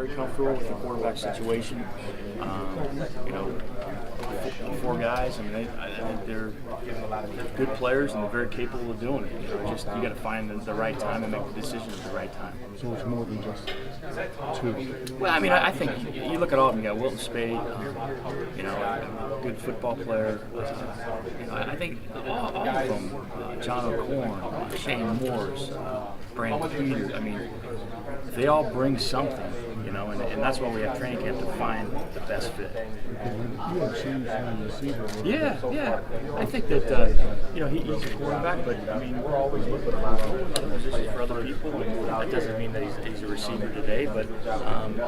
very comfortable with the quarterback situation. You know, 4 guys. I mean, I think they're good players and they're very capable of doing it. You know, just you got to find the right time and make the decision at the right time. So it's more than just 2. Well, I mean, I think you look at all of them. You got Wilton Spade, you know, a good football player. You know, I think all of them, John O'Corn, Shane Morse, Brandon Peters. I mean, they all bring something. You know, and that's why we have training camp to find the best fit. Yeah. I think that you know he's a quarterback, but I mean we're always looking for other positions for other people. That doesn't mean that he's a receiver today, but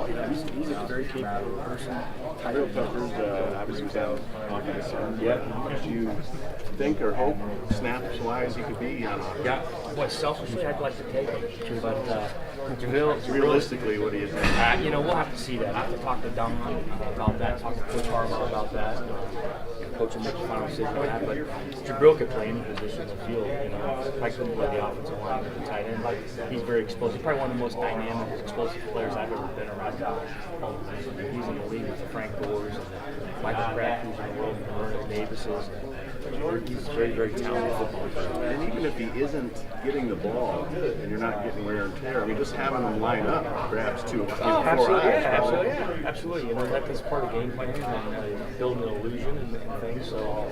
you know, he's a very capable person. Tyrell Tucker's obviously was out offense. Yeah. Do you think or hope snaps-wise he could be? Yeah. Well, selfishly, I'd like to take him, but realistically, what do you think? You know, we'll have to see that. I have to talk to Don about that, talk to Coach Harbaugh about that. Coach will make the final decision on that. But Jabril could play any position in the field. You know, I couldn't play the offensive line or the tight end. He's very explosive. Probably one of the most dynamic, explosive players I've ever been around. He's in the league with the Frank Gores and Michael Crabtrees in the world, and Vernon Davises. He's a very, very talented football player. And even if he isn't getting the ball and you're not getting wear and tear, I mean, just having him line up perhaps to absolutely. You know, that's part of game planning and building an illusion and things. So,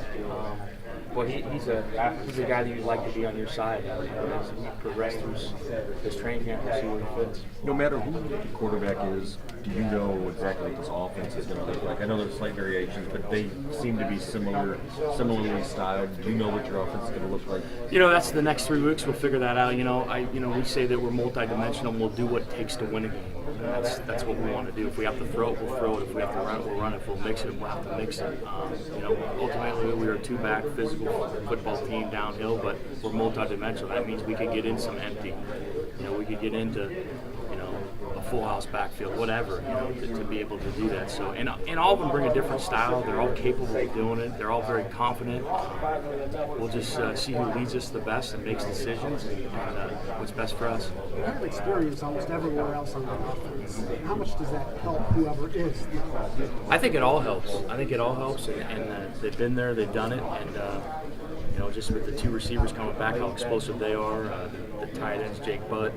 well, he's a guy that you'd like to be on your side as we progress through this training camp and see where he fits. No matter who the quarterback is, do you know exactly what this offense is going to look like? I know there's slight variations, but they seem to be similarly styled. Do you know what your offense is going to look like? You know, that's the next 3 weeks. We'll figure that out. You know, we say that we're multidimensional and we'll do what it takes to win a game. That's what we want to do. If we have to throw it, we'll throw it. If we have to run it, we'll run it. If we'll mix it, we'll have to mix it. You know, ultimately, we are a 2-back physical football team downhill, but we're multidimensional. That means we could get in some empty. You know, we could get into, you know, a full house backfield, whatever, you know, to be able to do that. So, and all of them bring a different style. They're all capable of doing it. They're all very confident. We'll just see who leads us the best and makes decisions and what's best for us. You have experience almost everywhere else on the offense. How much does that help whoever is? I think it all helps. And they've been there, they've done it, and you know, just with the 2 receivers coming back, how explosive they are, the tight ends, Jake Butt,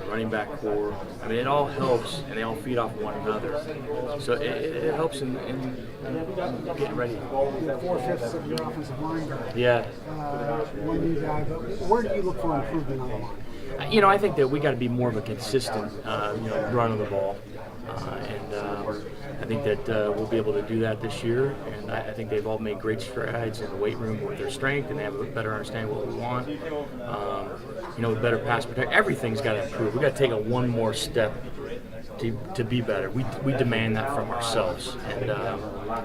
running back core. I mean, it all helps, and they all feed off one another. So it helps in getting ready. 4/5 of your offensive line. Yeah. One new guy, but where do you look for improvement on the line? You know, I think that we got to be more of a consistent, you know, run of the ball, and I think that we'll be able to do that this year. And I think they've all made great strides in the weight room with their strength, and they have a better understanding of what we want. You know, better pass protection. Everything's got to improve. We got to take one more step to be better. We demand that from ourselves, and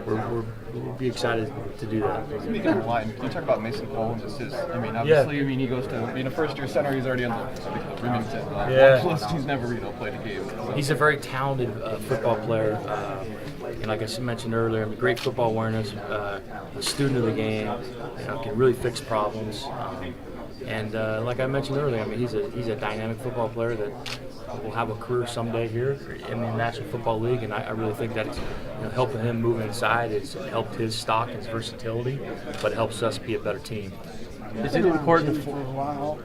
we'll be excited to do that. Speaking of line, can you talk about Mason Cole and just his? I mean, obviously, he goes to being a first-year center. He's already on the Remington. He's never, played a game. So. He's a very talented football player, and like I mentioned earlier, great football awareness, a student of the game. You know, can really fix problems. And like I mentioned earlier, I mean, he's a dynamic football player that will have a career someday here in the National Football League, and I really think that it's helping him move inside. It's helped his stock, his versatility, but it helps us be a better team. Is it important for a while?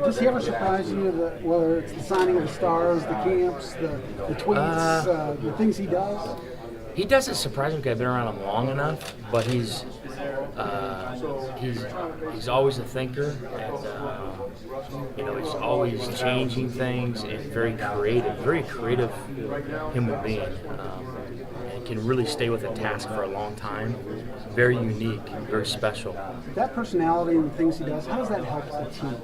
Does he ever surprise you, whether it's the signing of the stars, the camps, the tweets, the things he does? He doesn't surprise me because I've been around him long enough, but he's always a thinker, and he's always changing things and very creative human being, and can really stay with a task for a long time. Very unique, very special. That personality and the things he does, how does that help the team?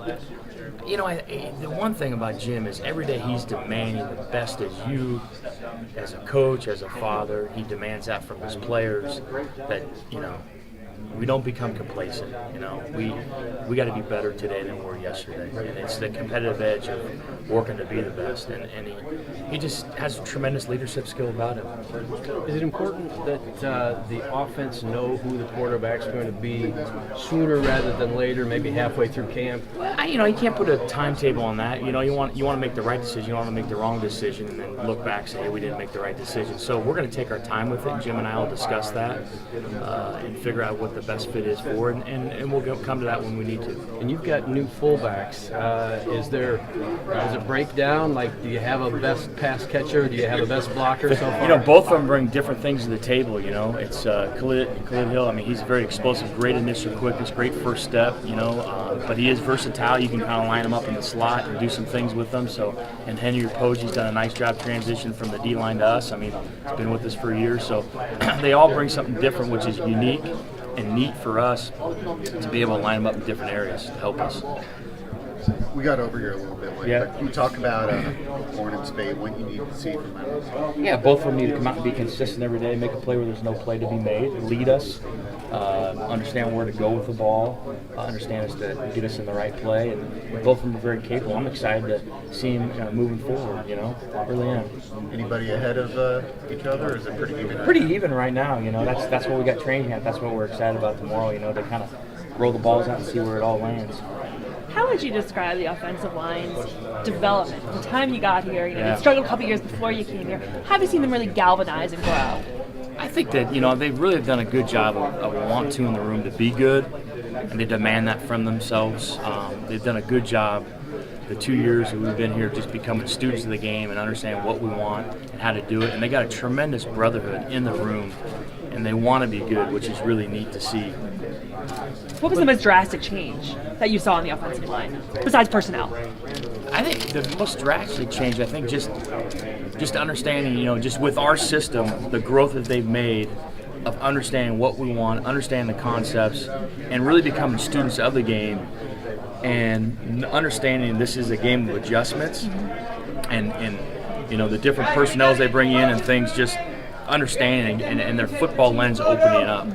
You know, the one thing about Jim is every day he's demanding the best as you, as a coach, as a father. He demands that from his players, that, we don't become complacent. You know, we got to be better today than we were yesterday, and it's the competitive edge of working to be the best. And he just has a tremendous leadership skill about him. Is it important that the offense know who the quarterback's going to be sooner rather than later, maybe halfway through camp? You know, you can't put a timetable on that. You know, you want to make the right decision. You don't want to make the wrong decision and then look back and say, hey, we didn't make the right decision. So we're going to take our time with it, and Jim and I will discuss that and figure out what the best fit is for it, and we'll come to that when we need to. And you've got new fullbacks. Does it break down? Like, do you have a best pass catcher? Do you have a best blocker so far? You know, both of them bring different things to the table. You know, it's Khalid Hill. I mean, he's very explosive, great initial quickness, great first step. You know, but he is versatile. You can kind of line him up in the slot and do some things with them. So, and Henry Poji's done a nice job transition from the D line to us. I mean, he's been with us for years. So they all bring something different, which is unique and neat for us to be able to line them up in different areas to help us. We got over here a little bit late, Yeah. but can you talk about Horn and Spade, what you need to see from them? Yeah, both of them need to come out and be consistent every day, make a play where there's no play to be made, lead us, understand where to go with the ball, understand us to get us in the right play, and both of them are very capable. I'm excited to see them moving forward, you know, I really am. Anybody ahead of each other, or is it pretty even? Pretty even right now, you know, that's what we got training at, that's what we're excited about tomorrow, you know, to kind of roll the balls out and see where it all lands. How would you describe the offensive line's development? The time you got here, you know, Yeah. you struggled a couple years before you came here. Have you seen them really galvanize and grow? I think that, you know, they've really done a good job of want to in the room to be good, and they demand that from themselves. They've done a good job the 2 years that we've been here just becoming students of the game and understanding what we want and how to do it. And they got a tremendous brotherhood in the room, and they want to be good, which is really neat to see. What was the most drastic change that you saw on the offensive line, besides personnel? I think the most drastic change, I think just understanding, you know, just with our system, the growth that they've made of understanding what we want, understanding the concepts, and really becoming students of the game, and understanding this is a game of adjustments, and you know, the different personnels they bring in and things, just understanding and their football lens opening up.